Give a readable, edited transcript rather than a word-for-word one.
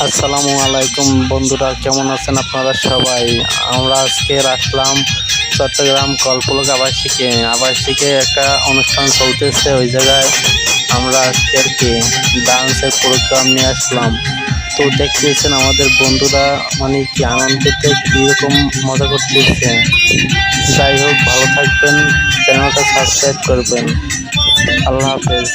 আসসালামু আলাইকুম বন্ধুরা, কেমন আছেন আপনারা সবাই? আমরা আজকে রাখলাম চট্টগ্রাম কল্পলক আবাসিকে একটা অনুষ্ঠান চলতেছে। ওই জায়গায় আমরা আজকে আর কি ডান্সের প্রোগ্রাম নিয়ে আসলাম। তো দেখতেছেন আমাদের বন্ধুরা মানে কি আনন্দেতে কীরকম মজা করতেছে। যাই হোক, ভালো থাকবেন, চ্যানেলটা সাবস্ক্রাইব করবেন। আল্লাহ হাফেজ।